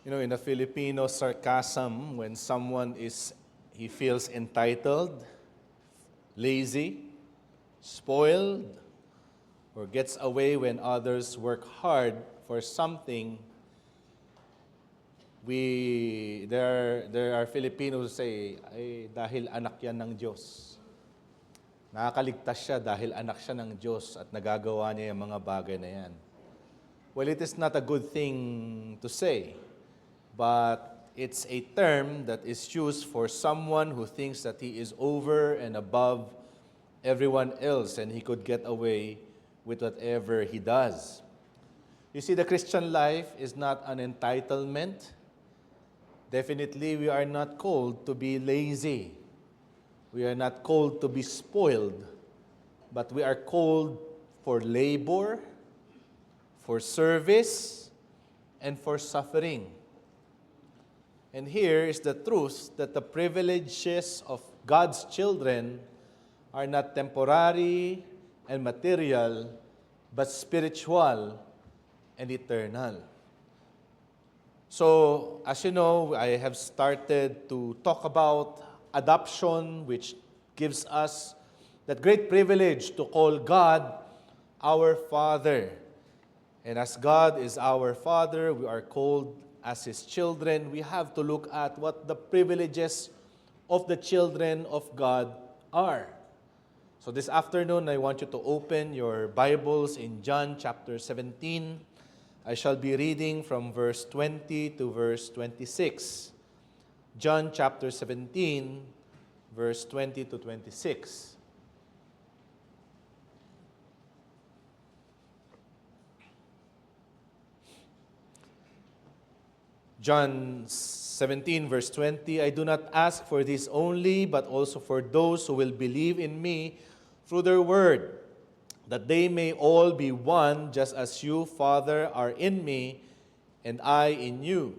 You know, in a Filipino sarcasm, when he feels entitled, lazy, spoiled, or gets away when others work hard for something, there are Filipinos who say, ay, dahil anak yan ng Diyos. Nakakaligtas siya dahil anak siya ng Diyos at nagagawa niya yung mga bagay na yan. Well, it is not a good thing to say, but it's a term that is used for someone who thinks that he is over and above everyone else and he could get away with whatever he does. You see, the Christian life is not an entitlement. Definitely, we are not called to be lazy. We are not called to be spoiled, but we are called for labor, for service, and for suffering. And here is the truth that the privileges of God's children are not temporary and material, but spiritual and eternal. So, as you know, I have started to talk about adoption, which gives us that great privilege to call God our Father. And as God is our Father, we are called as His children. We have to look at what the privileges of the children of God are. So this afternoon, I want you to open your Bibles in John chapter 17. I shall be reading from verse 20 to verse 26. John chapter 17, verse 20 to 26. John 17, verse 20, I do not ask for this only, but also for those who will believe in me through their word, that they may all be one, just as you, Father, are in me, and I in you,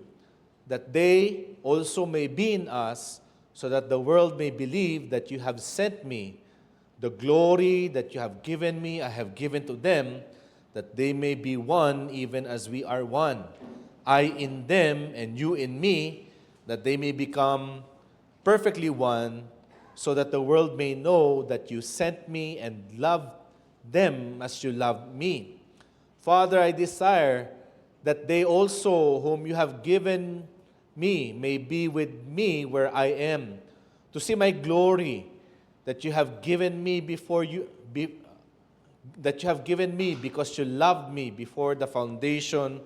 that they also may be in us, so that the world may believe that you have sent me. The glory that you have given me, I have given to them, that they may be one, even as we are one. I in them, and you in me, that they may become perfectly one, so that the world may know that you sent me and loved them as you loved me. Father, I desire that they also, whom you have given me, may be with me where I am, to see my glory that you have given me that you have given me because you loved me before the foundation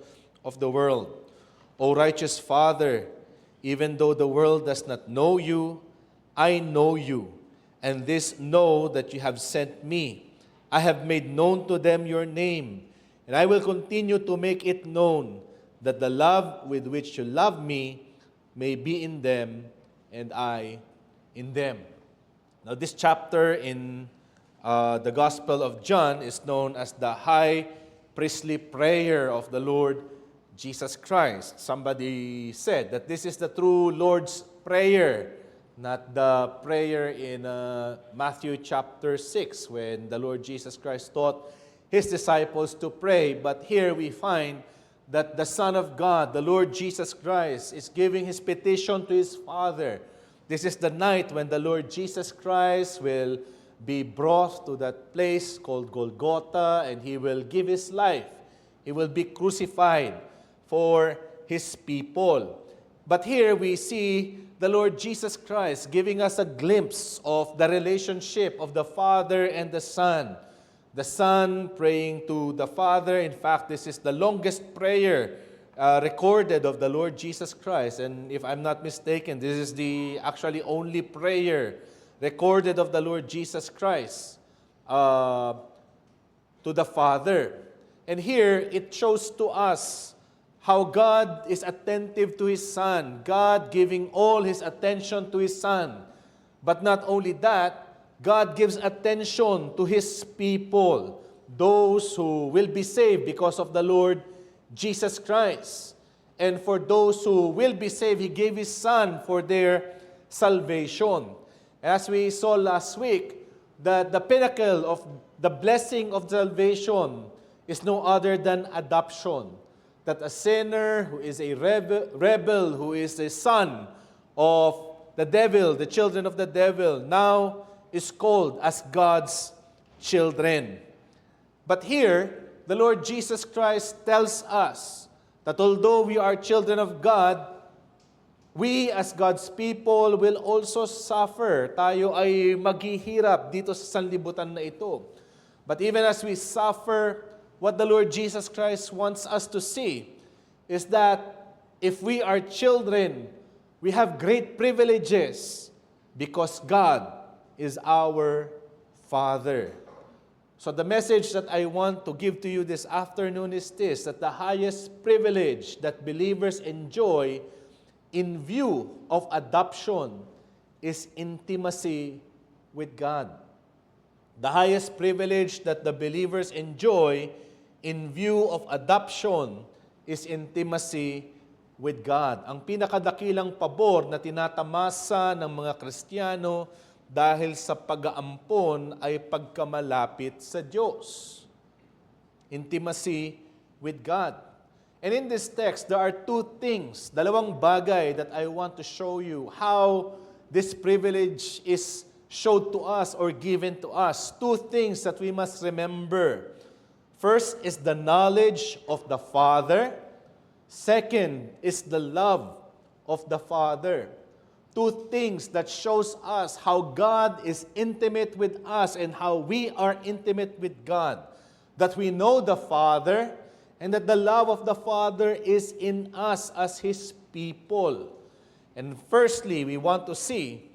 of the world. O righteous Father, even though the world does not know you, I know you, and this know that you have sent me. I have made known to them your name, and I will continue to make it known, that the love with which you love me may be in them, and I in them. Now this chapter in the Gospel of John is known as the high priestly prayer of the Lord Jesus Christ. Somebody said that this is the true Lord's Prayer, not the prayer in Matthew chapter 6, when the Lord Jesus Christ taught His disciples to pray. But here we find that the Son of God, the Lord Jesus Christ, is giving His petition to His Father. This is the night when the Lord Jesus Christ will be brought to that place called Golgotha, and He will give His life. He will be crucified for His people. But here we see the Lord Jesus Christ giving us a glimpse of the relationship of the Father and the Son. The Son praying to the Father. In fact, this is the longest prayer recorded of the Lord Jesus Christ. And if I'm not mistaken, this is the actually only prayer recorded of the Lord Jesus Christ to the Father. And here, it shows to us how God is attentive to His Son, God giving all His attention to His Son. But not only that, God gives attention to His people, those who will be saved because of the Lord Jesus Christ. And for those who will be saved, He gave His Son for their salvation. As we saw last week, that the pinnacle of the blessing of salvation is no other than adoption. that a sinner who is a rebel, who is a son of the devil, the children of the devil, now is called as God's children. But here, the Lord Jesus Christ tells us that although we are children of God, we as God's people will also suffer. Tayo ay maghihirap dito sa sanlibutan na ito. But even as we suffer, what the Lord Jesus Christ wants us to see is that if we are children, we have great privileges because God is our Father. So the message that I want to give to you this afternoon is this, that the highest privilege that believers enjoy in view of adoption is intimacy with God. The highest privilege that the believers enjoy in view of adoption is intimacy with God. Ang pinakadakilang pabor na tinatamasa ng mga Kristiyano dahil sa pag-aampon ay pagkamalapit sa Diyos. Intimacy with God. And in this text, there are two things, dalawang bagay that I want to show you how this privilege is showed to us or given to us. Two things that we must remember. First is the knowledge of the Father. Second is the love of the Father. Two things that shows us how God is intimate with us and how we are intimate with God. That we know the Father and that the love of the Father is in us as His people. And firstly, we want to see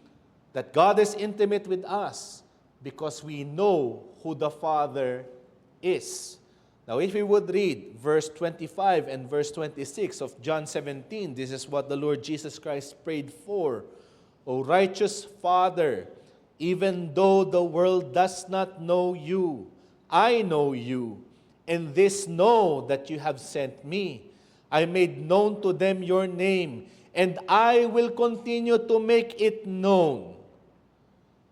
that God is intimate with us because we know who the Father is. Now, if we would read verse 25 and verse 26 of John 17, this is what the Lord Jesus Christ prayed for. O righteous Father, even though the world does not know you, I know you, and this know that you have sent me. I made known to them your name, and I will continue to make it known.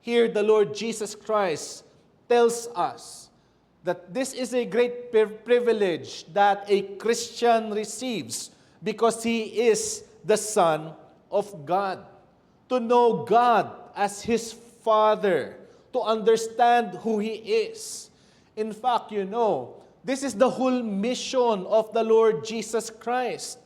Here the Lord Jesus Christ tells us that this is a great privilege that a Christian receives because he is the Son of God. To know God as His Father, to understand who He is. In fact, you know, this is the whole mission of the Lord Jesus Christ.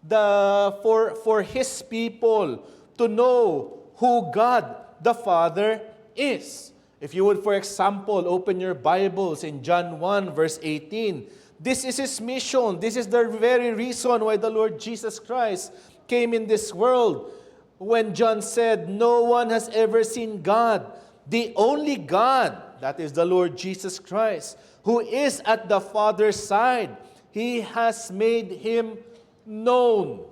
For His people to know who God the Father is. If you would, for example, open your Bibles in John 1 verse 18. This is His mission. This is the very reason why the Lord Jesus Christ came in this world. When John said, no one has ever seen God, the only God, that is the Lord Jesus Christ, who is at the Father's side, He has made Him known.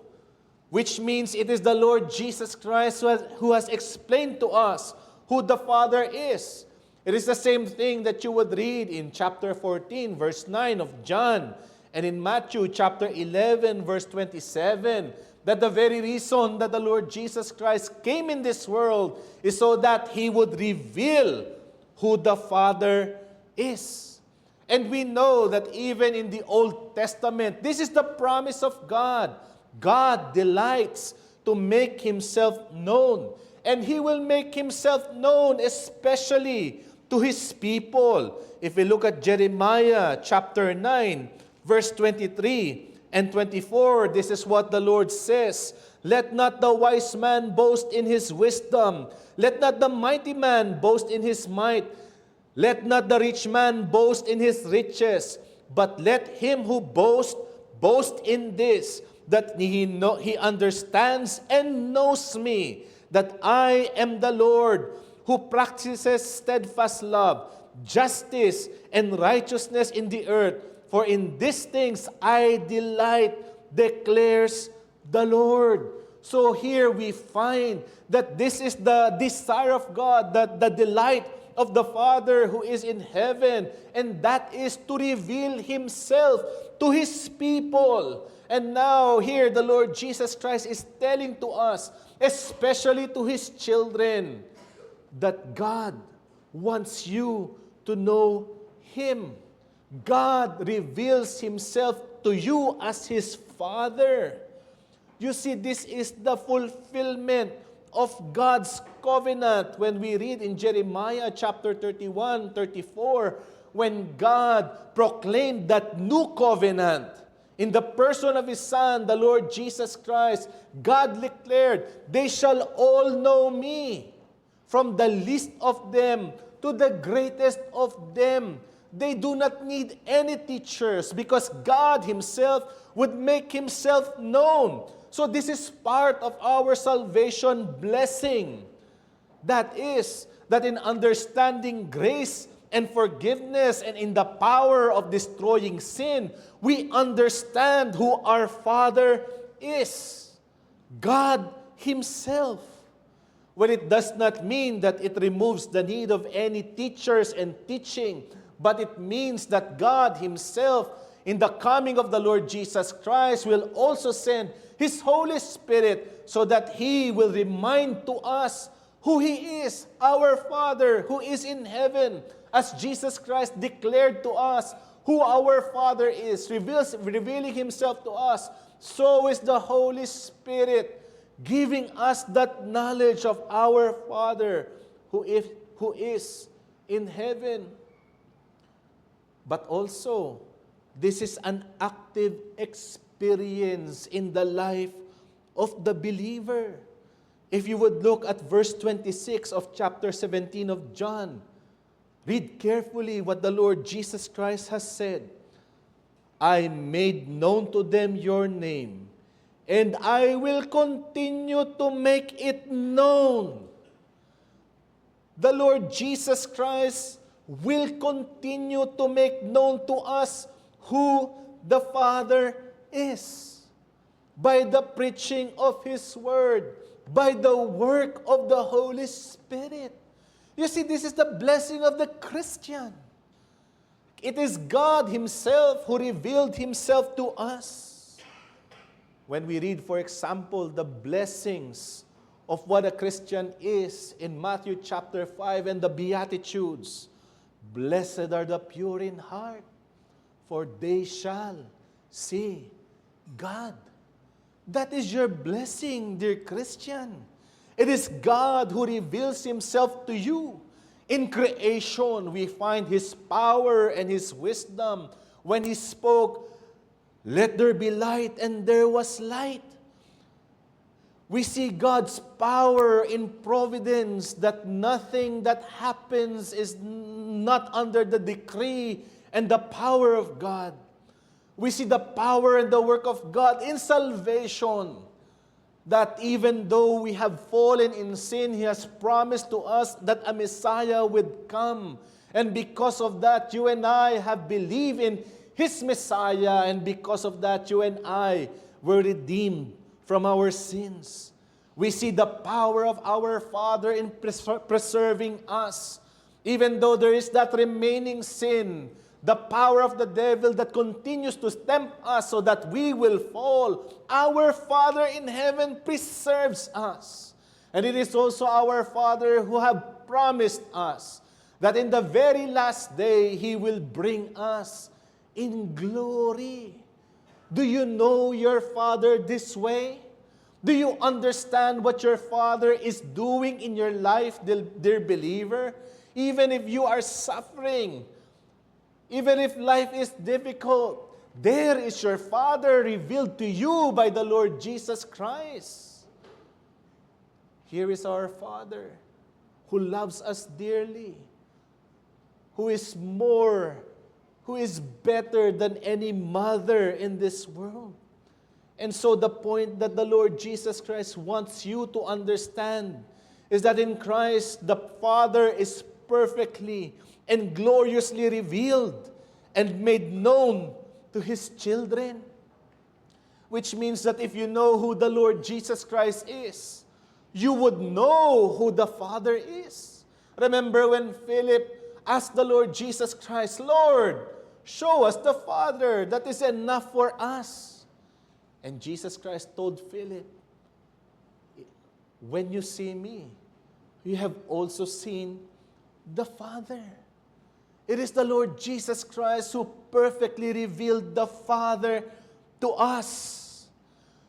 Which means it is the Lord Jesus Christ who has explained to us who the Father is. It is the same thing that you would read in chapter 14, verse 9 of John, and in Matthew chapter 11, verse 27, that the very reason that the Lord Jesus Christ came in this world is so that He would reveal who the Father is. And we know that even in the Old Testament, this is the promise of God. God delights to make Himself known. And He will make Himself known especially to His people. If we look at Jeremiah chapter 9, verse 23 and 24, this is what the Lord says. Let not the wise man boast in his wisdom. Let not the mighty man boast in his might. Let not the rich man boast in his riches. But let him who boast in this, that he understands and knows me, that I am the Lord, who practices steadfast love, justice, and righteousness in the earth. For in these things I delight, declares the Lord. So here we find that this is the desire of God, that the delight of the Father who is in heaven, and that is to reveal Himself to His people. And now here the Lord Jesus Christ is telling to us, especially to His children, that God wants you to know Him. God reveals Himself to you as His Father. You see, this is the fulfillment of God's covenant when we read in Jeremiah chapter 31, 34, when God proclaimed that new covenant in the person of His Son, the Lord Jesus Christ. God declared, "They shall all know me, from the least of them to the greatest of them." They do not need any teachers because God Himself would make Himself known. So this is part of our salvation blessing. That is, that in understanding grace and forgiveness and in the power of destroying sin, we understand who our Father is, God Himself. When it does not mean that it removes the need of any teachers and teaching, but it means that God Himself, in the coming of the Lord Jesus Christ, will also send His Holy Spirit so that He will remind to us who He is, our Father who is in heaven. As Jesus Christ declared to us who our Father is, revealing Himself to us, so is the Holy Spirit giving us that knowledge of our Father who is in heaven. But also, this is an active experience in the life of the believer. If you would look at verse 26 of chapter 17 of John, read carefully what the Lord Jesus Christ has said. "I made known to them your name, and I will continue to make it known." The Lord Jesus Christ will continue to make known to us who the Father is by the preaching of His Word, by the work of the Holy Spirit. You see, this is the blessing of the Christian. It is God Himself who revealed Himself to us. When we read, for example, the blessings of what a Christian is in Matthew chapter 5 and the Beatitudes, "Blessed are the pure in heart, for they shall see God." That is your blessing, dear Christian. It is God who reveals Himself to you. In creation, we find His power and His wisdom. When He spoke, "Let there be light," and there was light. We see God's power in providence, that nothing that happens is not under the decree and the power of God. We see the power and the work of God in salvation, that even though we have fallen in sin, He has promised to us that a Messiah would come. And because of that, you and I have believed in His Messiah, and because of that, you and I were redeemed from our sins. We see the power of our Father in preserving us. Even though there is that remaining sin, the power of the devil that continues to tempt us so that we will fall, our Father in heaven preserves us. And it is also our Father who have promised us that in the very last day, He will bring us in glory. Do you know your Father this way? Do you understand what your Father is doing in your life, dear believer? Even if you are suffering, even if life is difficult, there is your Father revealed to you by the Lord Jesus Christ. Here is our Father who loves us dearly, who is better than any mother in this world. And so the point that the Lord Jesus Christ wants you to understand is that in Christ, the Father is perfectly and gloriously revealed and made known to His children. Which means that if you know who the Lord Jesus Christ is, you would know who the Father is. Remember when Philip asked the Lord Jesus Christ, "Lord, show us the Father. That is enough for us." And Jesus Christ told Philip, "When you see me, you have also seen the Father." It is the Lord Jesus Christ who perfectly revealed the Father to us.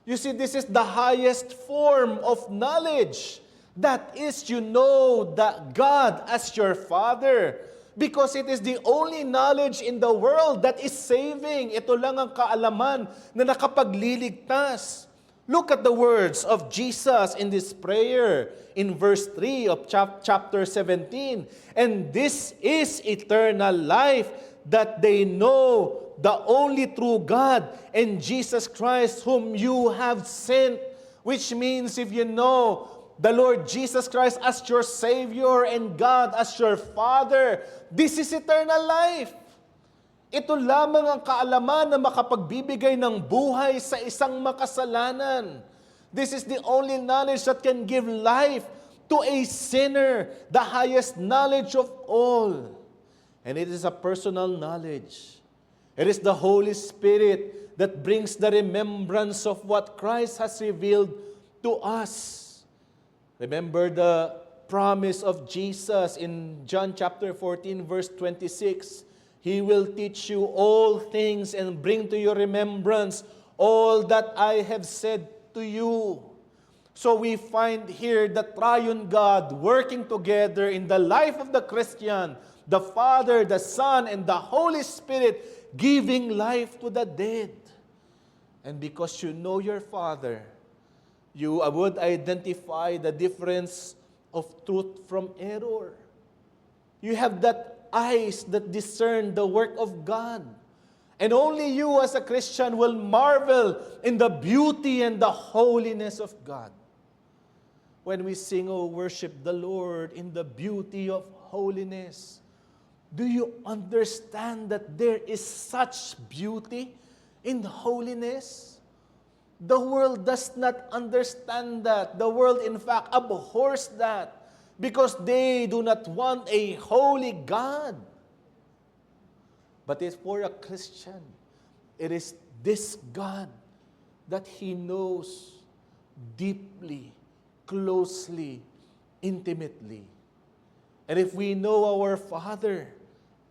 You see, this is the highest form of knowledge. That is, you know that God as your Father. Because it is the only knowledge in the world that is saving. Ito lang ang kaalaman na nakapagliligtas. Look at the words of Jesus in this prayer in verse 3 of chapter 17. And this is eternal life, that they know the only true God and Jesus Christ whom you have sent. Which means if you know the Lord Jesus Christ as your Savior and God as your Father, this is eternal life. Ito lamang ang kaalaman na makapagbibigay ng buhay sa isang makasalanan. This is the only knowledge that can give life to a sinner, the highest knowledge of all. And it is a personal knowledge. It is the Holy Spirit that brings the remembrance of what Christ has revealed to us. Remember the promise of Jesus in John chapter 14, verse 26. He will teach you all things and bring to your remembrance all that I have said to you. So we find here the triune God working together in the life of the Christian, the Father, the Son, and the Holy Spirit giving life to the dead. And because you know your Father, you would identify the difference of truth from error. You have that eyes that discern the work of God. And only you as a Christian will marvel in the beauty and the holiness of God. When we sing, "Oh, worship the Lord in the beauty of holiness," do you understand that there is such beauty in holiness? The world does not understand that. The world, in fact, abhors that. Because they do not want a holy God. But it's for a Christian, it is this God that He knows deeply, closely, intimately. And if we know our Father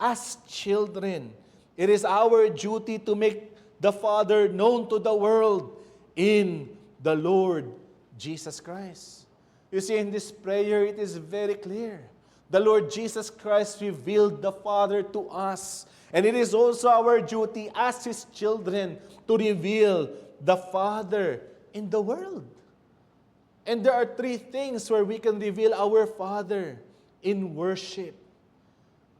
as children, it is our duty to make the Father known to the world in the Lord Jesus Christ. You see, in this prayer, it is very clear. The Lord Jesus Christ revealed the Father to us. And it is also our duty as His children to reveal the Father in the world. And there are three things where we can reveal our Father in worship.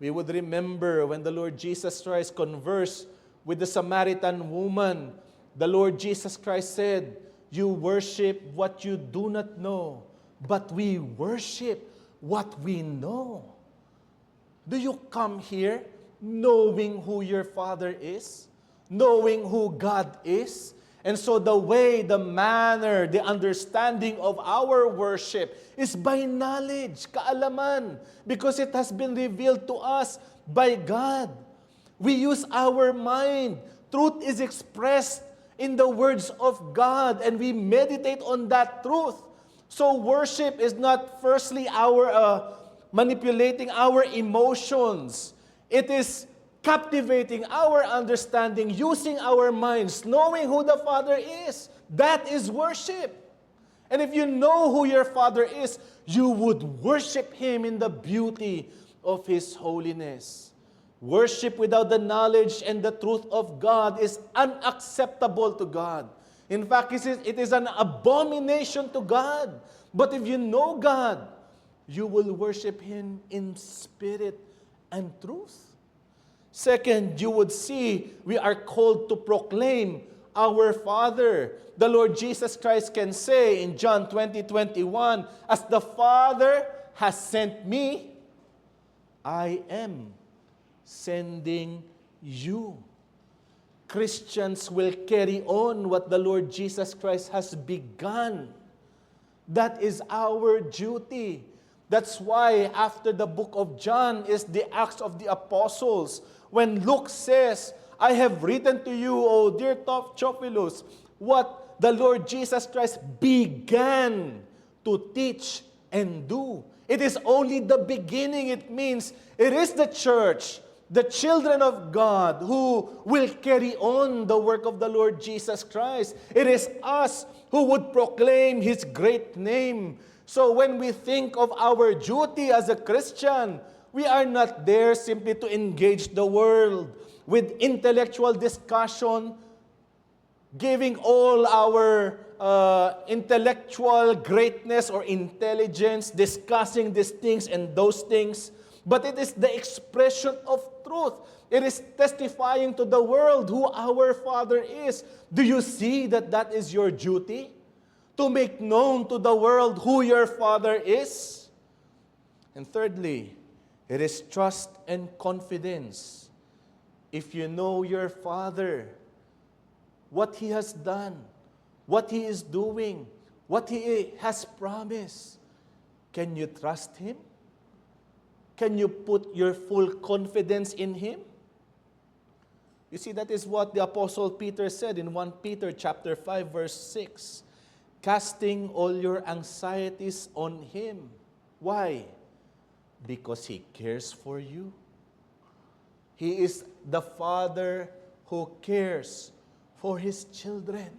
We would remember when the Lord Jesus Christ conversed with the Samaritan woman, the Lord Jesus Christ said, "You worship what you do not know, but we worship what we know." Do you come here knowing who your Father is? Knowing who God is? And so the way, the manner, the understanding of our worship is by knowledge, kaalaman, because it has been revealed to us by God. We use our mind. Truth is expressed in the words of God, and we meditate on that truth. So worship is not firstly our manipulating our emotions. It is captivating our understanding, using our minds, knowing who the Father is. That is worship. And if you know who your Father is, you would worship Him in the beauty of His holiness. Worship without the knowledge and the truth of God is unacceptable to God. In fact, it is an abomination to God. But if you know God, you will worship Him in spirit and truth. Second, you would see we are called to proclaim our Father. The Lord Jesus Christ can say in John 20:21, "As the Father has sent me, I am sending you." Christians will carry on what the Lord Jesus Christ has begun. That is our duty. That's why after the book of John is the Acts of the Apostles. When Luke says, "I have written to you, O dear Theophilus, what the Lord Jesus Christ began to teach and do." It is only the beginning. It means it is the church the children of God who will carry on the work of the Lord Jesus Christ. It is us who would proclaim His great name. So when we think of our duty as a Christian, we are not there simply to engage the world with intellectual discussion, giving all our intellectual greatness or intelligence, discussing these things and those things. But it is the expression of truth. It is testifying to the world who our Father is. Do you see that that is your duty? To make known to the world who your Father is? And thirdly, it is trust and confidence. If you know your Father, what He has done, what He is doing, what He has promised, can you trust Him? Can you put your full confidence in Him? You see, that is what the Apostle Peter said in 1 Peter chapter 5, verse 6. Casting all your anxieties on Him. Why? Because He cares for you. He is the Father who cares for His children.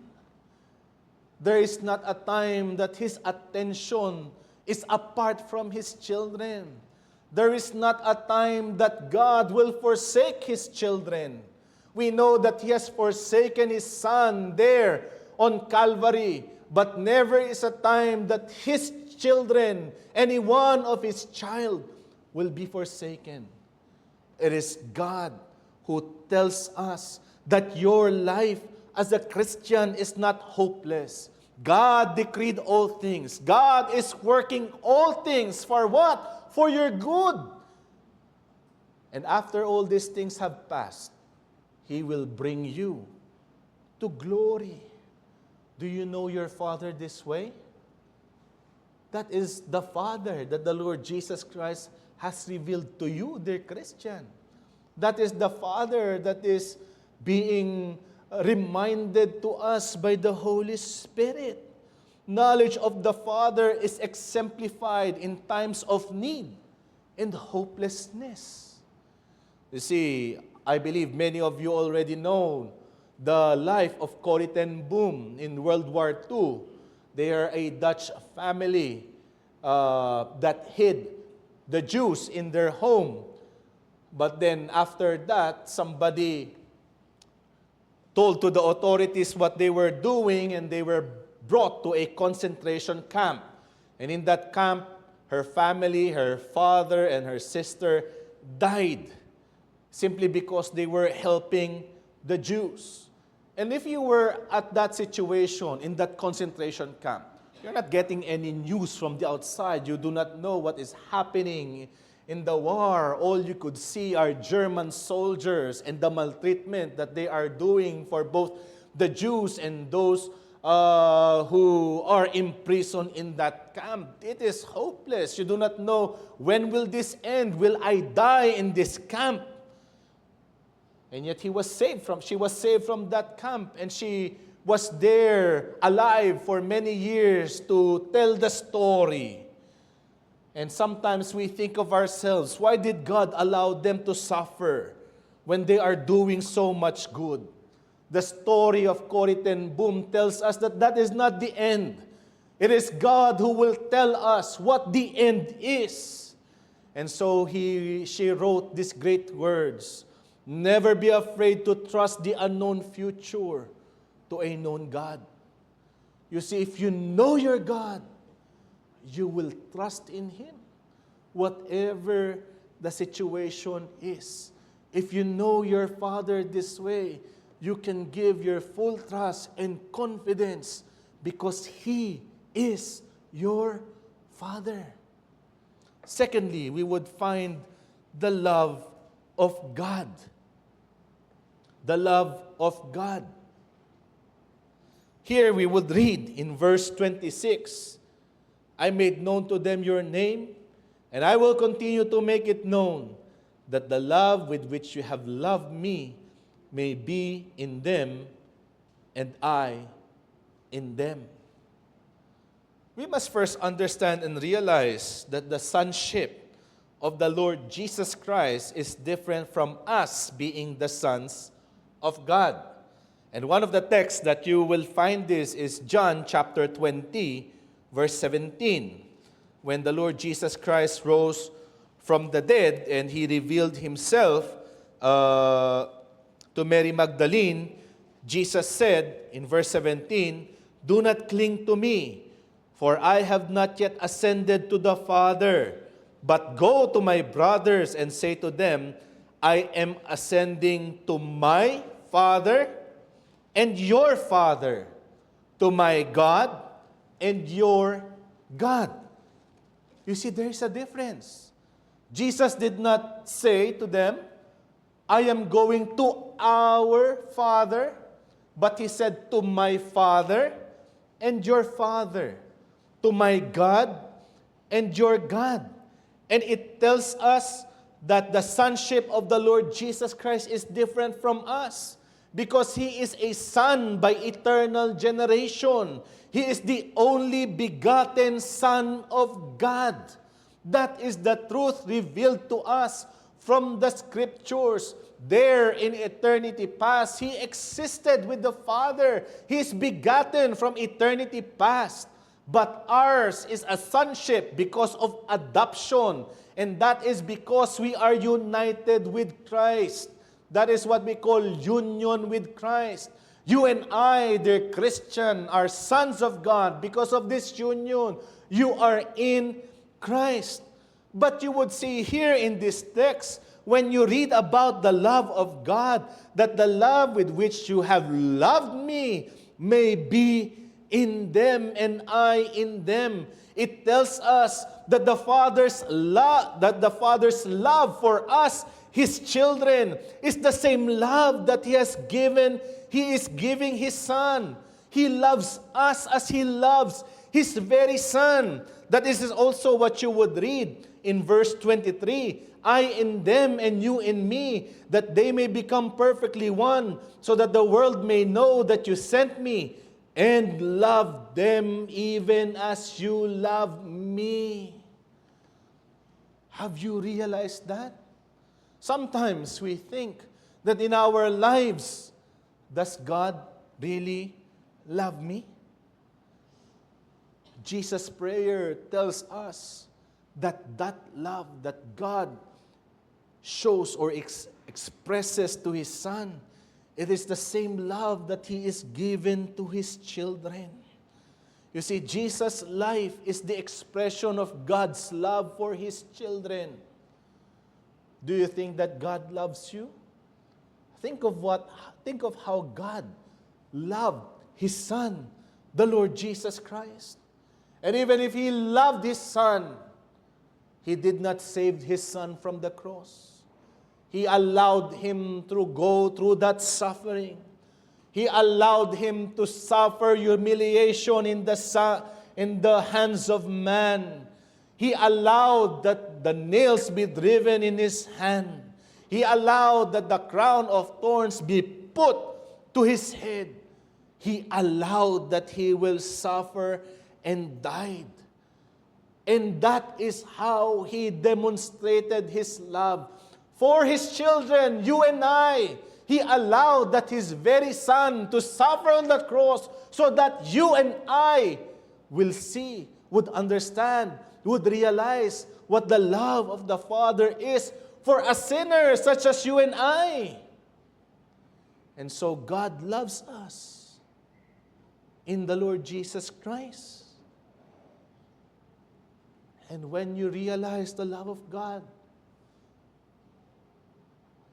There is not a time that His attention is apart from His children. There is not a time that God will forsake His children. We know that He has forsaken His Son there on Calvary, but never is a time that His children, any one of His child, will be forsaken. It is God who tells us that your life as a Christian is not hopeless. God decreed all things. God is working all things for what? For your good. And after all these things have passed, He will bring you to glory. Do you know your Father this way? That is the Father that the Lord Jesus Christ has revealed to you, dear Christian. That is the Father that is being reminded to us by the Holy Spirit. Knowledge of the Father is exemplified in times of need and hopelessness. You see, I believe many of you already know the life of Corrie ten Boom in World War II. They are a Dutch family that hid the Jews in their home. But then after that, somebody told to the authorities what they were doing, and they were brought to a concentration camp. And in that camp, her family, her father, and her sister died simply because they were helping the Jews. And if you were at that situation, in that concentration camp, you're not getting any news from the outside. You do not know what is happening in the war. All you could see are German soldiers and the maltreatment that they are doing for both the Jews and those who are imprisoned in that camp. It is hopeless. You do not know, when will this end? Will I die in this camp? And yet she was saved from that camp, and she was there alive for many years to tell the story. And sometimes we think of ourselves, why did God allow them to suffer when they are doing so much good? The story of Corrie ten Boom tells us that that is not the end. It is God who will tell us what the end is. And so she wrote these great words, "Never be afraid to trust the unknown future to a known God." You see, if you know your God, you will trust in Him, whatever the situation is. If you know your Father this way, you can give your full trust and confidence because He is your Father. Secondly, we would find the love of God. The love of God. Here we would read in verse 26, "I made known to them your name, and I will continue to make it known, that the love with which you have loved me may be in them, and I in them." We must first understand and realize that the sonship of the Lord Jesus Christ is different from us being the sons of God. And one of the texts that you will find this is John chapter 20, verse 17. When the Lord Jesus Christ rose from the dead and he revealed himself to Mary Magdalene, Jesus said in verse 17, "Do not cling to me, for I have not yet ascended to the Father, but go to my brothers and say to them, I am ascending to my Father and your Father, to my God and your God." You see, there is a difference. Jesus did not say to them, "I am going to our Father," but he said, "To my Father and your Father, to my God and your God." And it tells us that the sonship of the Lord Jesus Christ is different from us because he is a son by eternal generation. He is the only begotten Son of God. That is the truth revealed to us from the Scriptures. There in eternity past, he existed with the Father. He is begotten from eternity past. But ours is a sonship because of adoption. And that is because we are united with Christ. That is what we call union with Christ. You and I, dear Christian, are sons of God because of this union. You are in Christ. But you would see here in this text, when you read about the love of God, that the love with which you have loved me may be in them and I in them. It tells us that the Father's love for us, his children, is the same love that he has given. He is giving his Son. He loves us as he loves his very Son. That is also what you would read in verse 23. "I in them and you in me, that they may become perfectly one, so that the world may know that you sent me and love them even as you love me." Have you realized that? Sometimes we think that in our lives, does God really love me? Jesus' prayer tells us that love that God shows or expresses to his Son, it is the same love that he is given to his children. You see, Jesus' life is the expression of God's love for his children. Do you think that God loves you? Think of how God loved his Son, the Lord Jesus Christ. And even if he loved his Son, he did not save his Son from the cross. He allowed him to go through that suffering. He allowed him to suffer humiliation in the hands of man. He allowed that the nails be driven in his hand. He allowed that the crown of thorns be put to his head. He allowed that he will suffer and died. And that is how he demonstrated his love for his children, you and I. He allowed that his very Son to suffer on the cross so that you and I will see, would understand, would realize what the love of the Father is for a sinner such as you and I. And so God loves us in the Lord Jesus Christ. And when you realize the love of God,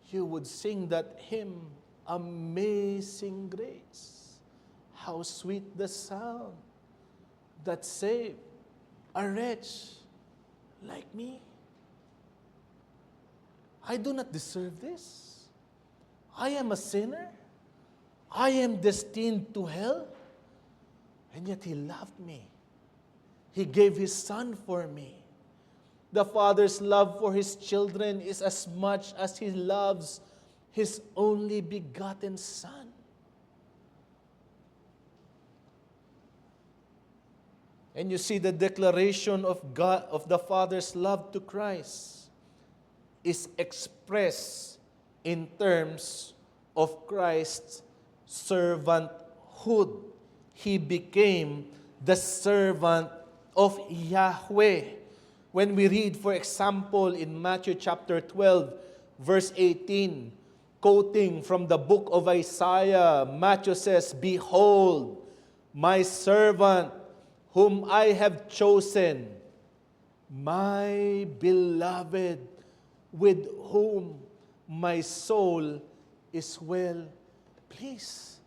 you would sing that hymn, "Amazing Grace, how sweet the sound that saved a wretch like me." I do not deserve this. I am a sinner. I am destined to hell. And yet he loved me. He gave his Son for me. The Father's love for his children is as much as he loves his only begotten Son. And you see the declaration of God, of the Father's love to Christ. is expressed in terms of Christ's servanthood. He became the servant of Yahweh. When we read, for example, in Matthew chapter 12, verse 18, quoting from the book of Isaiah, Matthew says, "Behold, my servant, whom I have chosen, my beloved, with whom my soul is well pleased."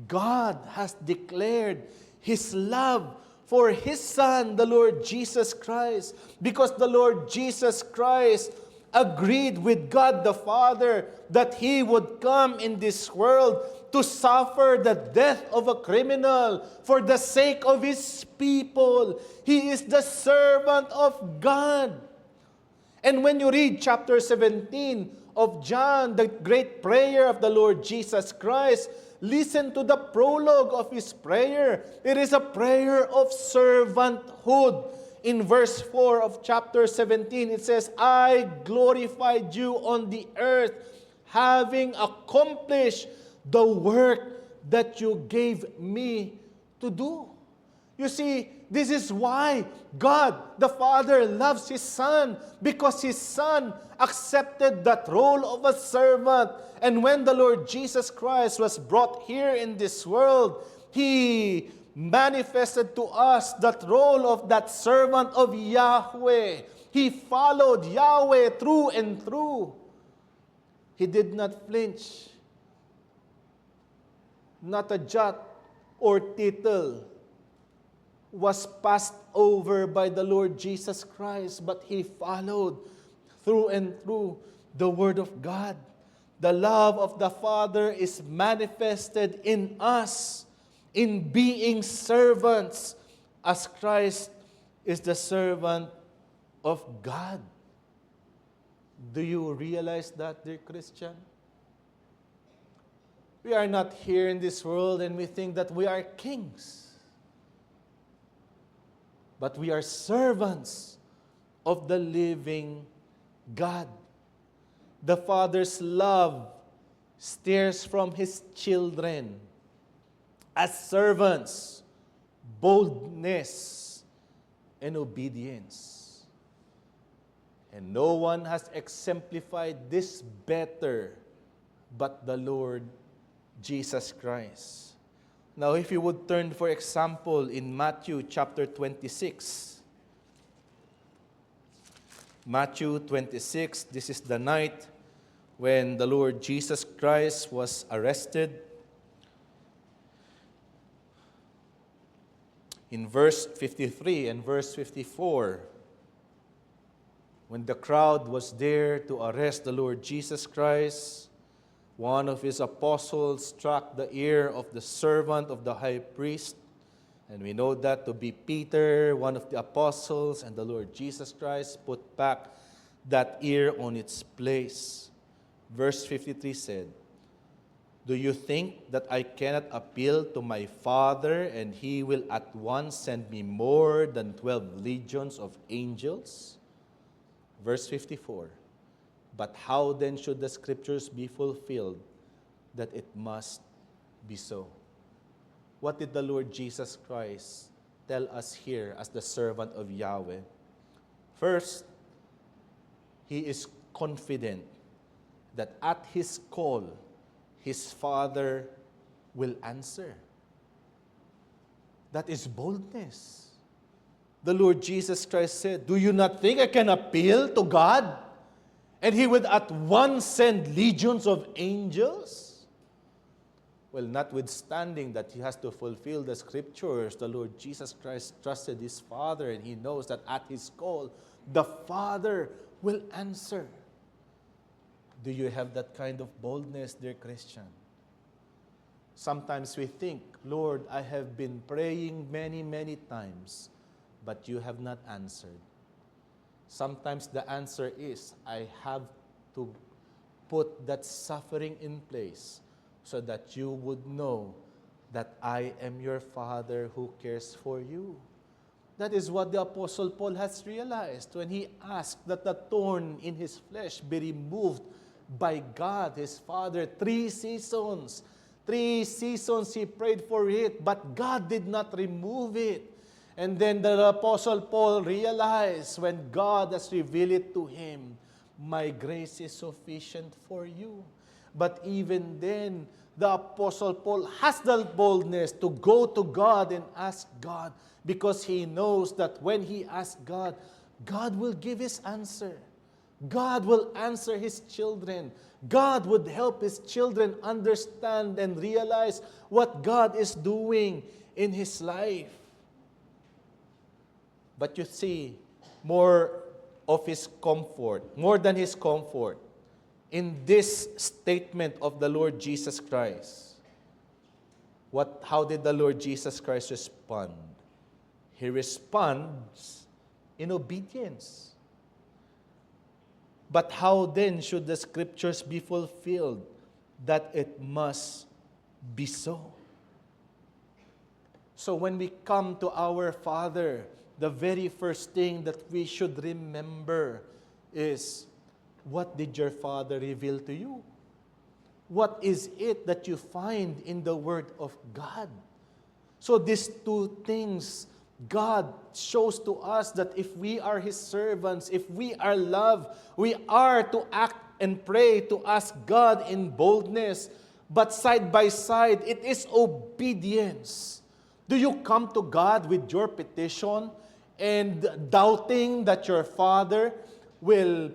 God has declared His love for His Son, the Lord Jesus Christ, because the Lord Jesus Christ agreed with God the Father that He would come in this world to suffer the death of a criminal for the sake of His people. He is the servant of God. And when you read chapter 17 of John, the great prayer of the Lord Jesus Christ, listen to the prologue of His prayer. It is a prayer of servanthood. In verse 4 of chapter 17, it says, "I glorified you on the earth, having accomplished the work that you gave me to do." You see, this is why God, the Father, loves His Son, because His Son accepted that role of a servant. And when the Lord Jesus Christ was brought here in this world, He manifested to us that role of that servant of Yahweh. He followed Yahweh through and through. He did not flinch. Not a jot or tittle was passed over by the Lord Jesus Christ, but He followed through and through the Word of God. The love of the Father is manifested in us, in being servants, as Christ is the servant of God. Do you realize that, dear Christian? We are not here in this world and we think that we are kings. But we are servants of the living God. The Father's love steers from His children as servants, boldness, and obedience. And no one has exemplified this better but the Lord Jesus Christ. Now, if you would turn, for example, in Matthew chapter 26. Matthew 26, this is the night when the Lord Jesus Christ was arrested. In verse 53 and verse 54, when the crowd was there to arrest the Lord Jesus Christ, one of His apostles struck the ear of the servant of the high priest, and we know that to be Peter, one of the apostles, and the Lord Jesus Christ put back that ear on its place. Verse 53 said, "Do you think that I cannot appeal to my Father, and He will at once send me more than 12 legions of angels?" Verse 54, "But how then should the Scriptures be fulfilled, that it must be so?" What did the Lord Jesus Christ tell us here as the servant of Yahweh? First, He is confident that at His call, His Father will answer. That is boldness. The Lord Jesus Christ said, "Do you not think I can appeal to God, and He would at once send legions of angels?" Well, notwithstanding that He has to fulfill the Scriptures, the Lord Jesus Christ trusted His Father, and He knows that at His call, the Father will answer. Do you have that kind of boldness, dear Christian? Sometimes we think, "Lord, I have been praying many, many times, but you have not answered." Sometimes the answer is, I have to put that suffering in place so that you would know that I am your Father who cares for you. That is what the Apostle Paul has realized when he asked that the thorn in his flesh be removed by God, his Father. 3 seasons. 3 seasons he prayed for it, but God did not remove it. And then the Apostle Paul realized when God has revealed it to him, my grace is sufficient for you. But even then, the Apostle Paul has the boldness to go to God and ask God, because he knows that when he asks God, God will give his answer. God will answer his children. God would help his children understand and realize what God is doing in his life. But you see, more of his comfort, more than his comfort, in this statement of the Lord Jesus Christ, how did the Lord Jesus Christ respond? He responds in obedience. But how then should the scriptures be fulfilled that it must be so? So when we come to our Father, the very first thing that we should remember is, what did your Father reveal to you? What is it that you find in the Word of God? So these 2 things, God shows to us that if we are His servants, if we are loved, we are to act and pray to ask God in boldness. But side by side, it is obedience. Do you come to God with your petition and doubting that your Father will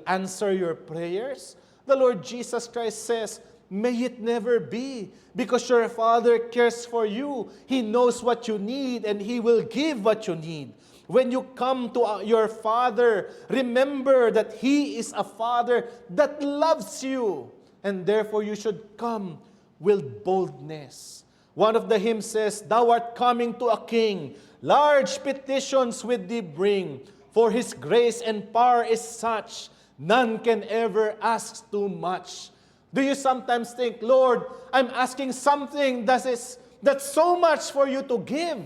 answer your prayers? The Lord Jesus Christ says, may it never be, because your Father cares for you. He knows what you need, and He will give what you need. When you come to your Father, remember that He is a Father that loves you, and therefore you should come with boldness. One of the hymns says, thou art coming to a king, large petitions with thee bring, for His grace and power is such, none can ever ask too much. Do you sometimes think, Lord, I'm asking something that's so much for you to give?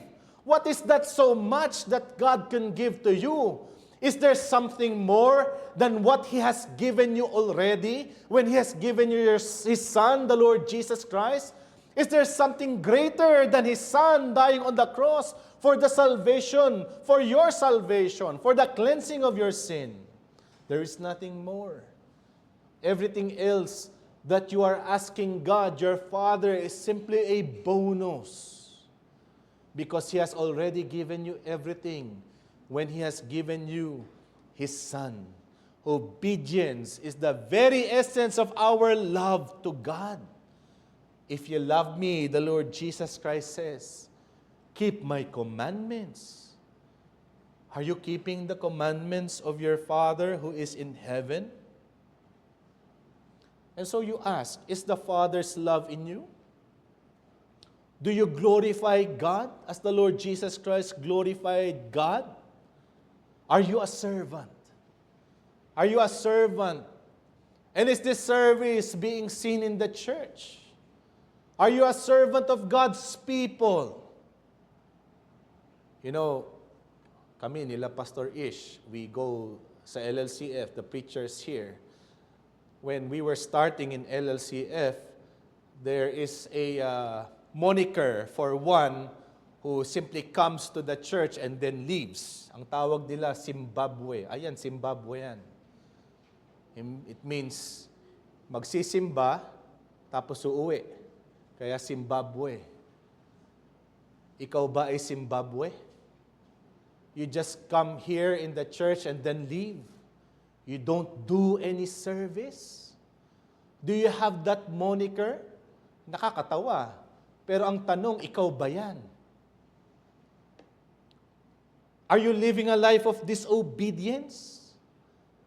What is that so much that God can give to you? Is there something more than what He has given you already when He has given you His Son, the Lord Jesus Christ? Is there something greater than His Son dying on the cross for the salvation, for your salvation, for the cleansing of your sin? There is nothing more. Everything else that you are asking God, your Father, is simply a bonus, because He has already given you everything when He has given you His Son. Obedience is the very essence of our love to God. If you love me, the Lord Jesus Christ says, keep my commandments. Are you keeping the commandments of your Father who is in heaven? And so you ask, is the Father's love in you? Do you glorify God as the Lord Jesus Christ glorified God? Are you a servant? Are you a servant? And is this service being seen in the church? Are you a servant of God's people? You know, kami nila Pastor Ish, we go sa LLCF, the preachers here. When we were starting in LLCF, there is a moniker for one who simply comes to the church and then leaves. Ang tawag nila, Zimbabwe. Ayan, Zimbabwe yan. It means magsisimba, tapos uuwi. Kaya Zimbabwe. Ikaw ba ay Zimbabwe? You just come here in the church and then leave. You don't do any service. Do you have that moniker? Nakakatawa. Pero ang tanong, ikaw ba yan? Are you living a life of disobedience?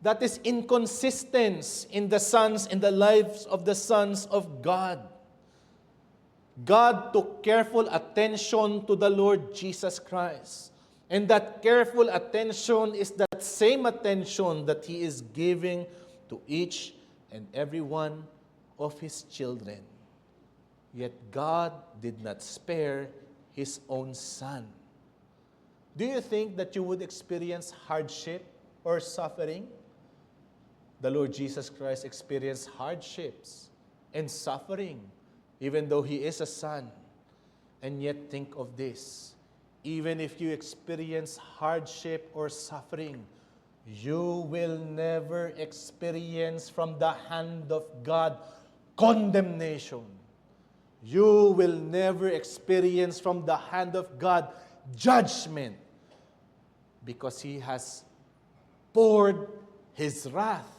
That is inconsistence in the lives of the sons of God. God took careful attention to the Lord Jesus Christ. And that careful attention is that same attention that He is giving to each and every one of His children. Yet God did not spare His own Son. Do you think that you would experience hardship or suffering? The Lord Jesus Christ experienced hardships and suffering, even though He is a Son. And yet think of this, even if you experience hardship or suffering, you will never experience from the hand of God condemnation. You will never experience from the hand of God judgment, because He has poured His wrath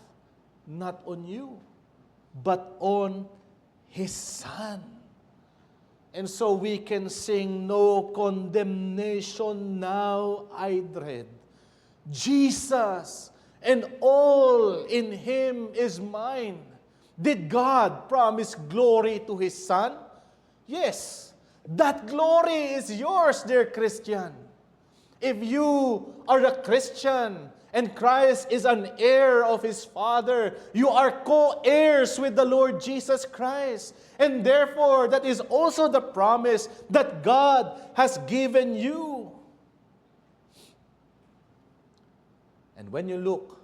not on you, but on His Son. And so we can sing, no condemnation now I dread. Jesus and all in Him is mine. Did God promise glory to His Son? Yes, that glory is yours, dear Christian. If you are a Christian and Christ is an heir of His Father, you are co-heirs with the Lord Jesus Christ. And therefore, that is also the promise that God has given you. And when you look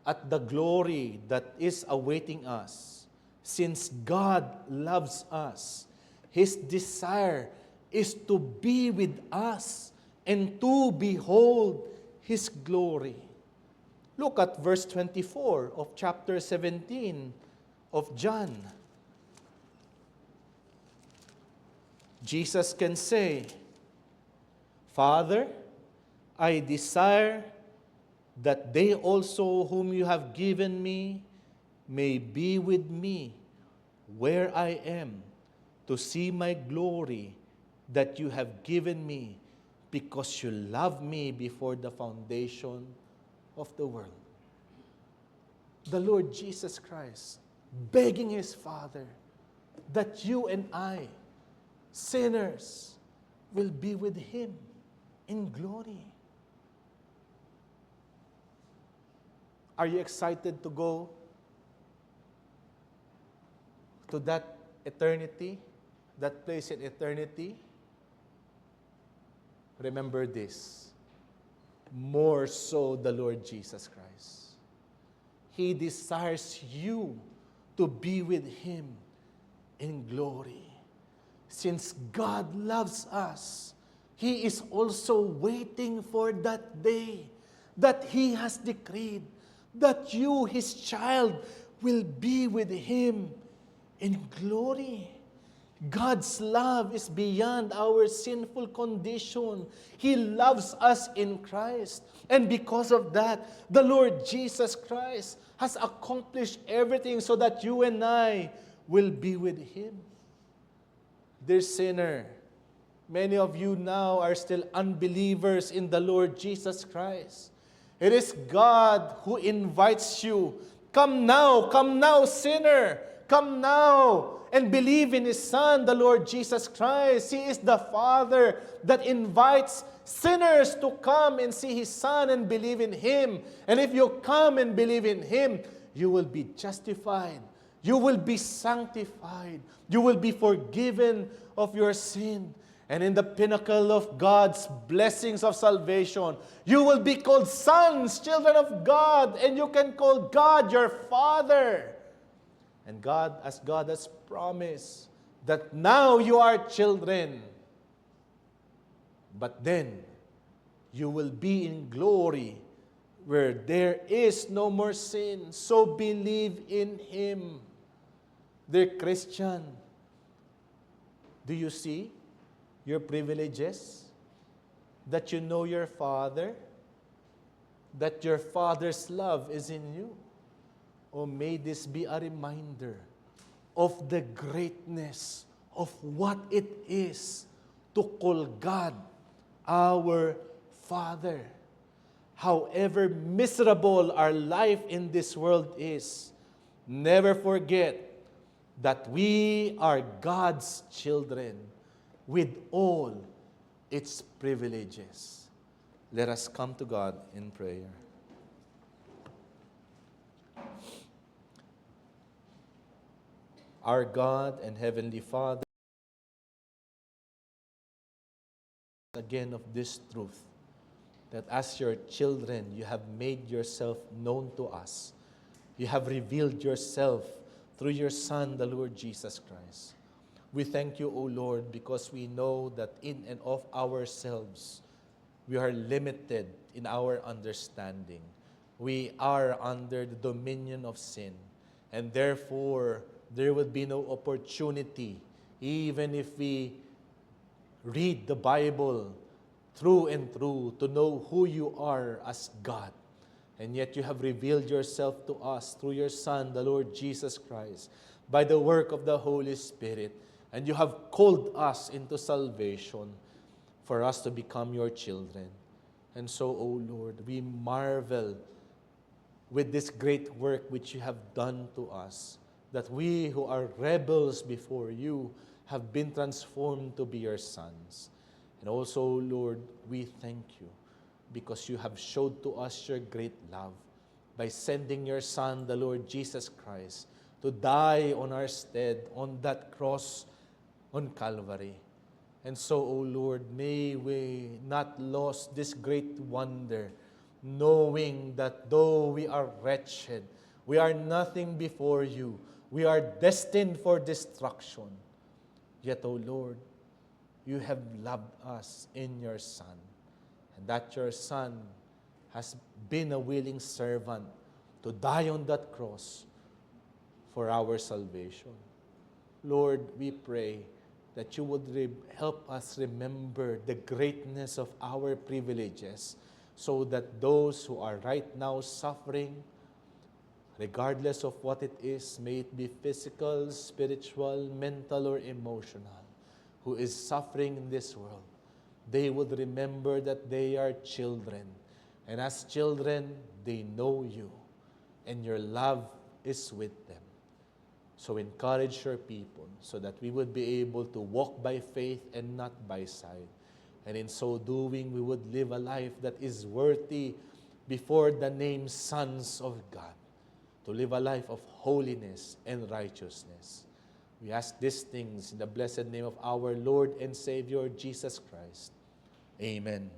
at the glory that is awaiting us, since God loves us, His desire is to be with us and to behold His glory. Look at verse 24 of chapter 17 of John. Jesus can say, Father, I desire that they also whom you have given me may be with me where I am, to see my glory that you have given me, because you loved me before the foundation of the world. The Lord Jesus Christ begging His Father that you and I, sinners, will be with Him in glory. Are you excited to go to that eternity, that place in eternity? Remember this, more so the Lord Jesus Christ. He desires you to be with Him in glory. Since God loves us, He is also waiting for that day that He has decreed, that you, His child, will be with Him in glory. God's love is beyond our sinful condition. He loves us in Christ. And because of that, the Lord Jesus Christ has accomplished everything so that you and I will be with Him. Dear sinner, many of you now are still unbelievers in the Lord Jesus Christ. It is God who invites you. Come now, sinner. Come now and believe in His Son, the Lord Jesus Christ. He is the Father that invites sinners to come and see His Son and believe in Him. And if you come and believe in Him, you will be justified. You will be sanctified. You will be forgiven of your sin. And in the pinnacle of God's blessings of salvation, you will be called sons, children of God, and you can call God your Father. And God, as God has promised, that now you are children, but then you will be in glory where there is no more sin. So believe in Him. Dear Christian, do you see your privileges? That you know your Father? That your Father's love is in you? Oh, may this be a reminder of the greatness of what it is to call God our Father. However miserable our life in this world is, never forget that we are God's children with all its privileges. Let us come to God in prayer. Our God and Heavenly Father, again of this truth, that as your children, you have made yourself known to us. You have revealed yourself through your Son, the Lord Jesus Christ. We thank you, O Lord, because we know that in and of ourselves, we are limited in our understanding. We are under the dominion of sin, and therefore, there would be no opportunity, even if we read the Bible through and through, to know who you are as God. And yet you have revealed yourself to us through your Son, the Lord Jesus Christ, by the work of the Holy Spirit. And you have called us into salvation for us to become your children. And so, O Lord, we marvel with this great work which you have done to us, that we who are rebels before you have been transformed to be your sons. And also, Lord, we thank you because you have showed to us your great love by sending your Son, the Lord Jesus Christ, to die on our stead on that cross on Calvary. And so, O Lord, may we not lose this great wonder, knowing that though we are wretched, we are nothing before you, we are destined for destruction. Yet, O Lord, you have loved us in your Son, and that your Son has been a willing servant to die on that cross for our salvation. Lord, we pray that you would help us remember the greatness of our privileges, so that those who are right now suffering, regardless of what it is, may it be physical, spiritual, mental, or emotional, who is suffering in this world, they would remember that they are children. And as children, they know you, and your love is with them. So encourage your people so that we would be able to walk by faith and not by sight. And in so doing, we would live a life that is worthy before the name sons of God, to live a life of holiness and righteousness. We ask these things in the blessed name of our Lord and Savior, Jesus Christ. Amen.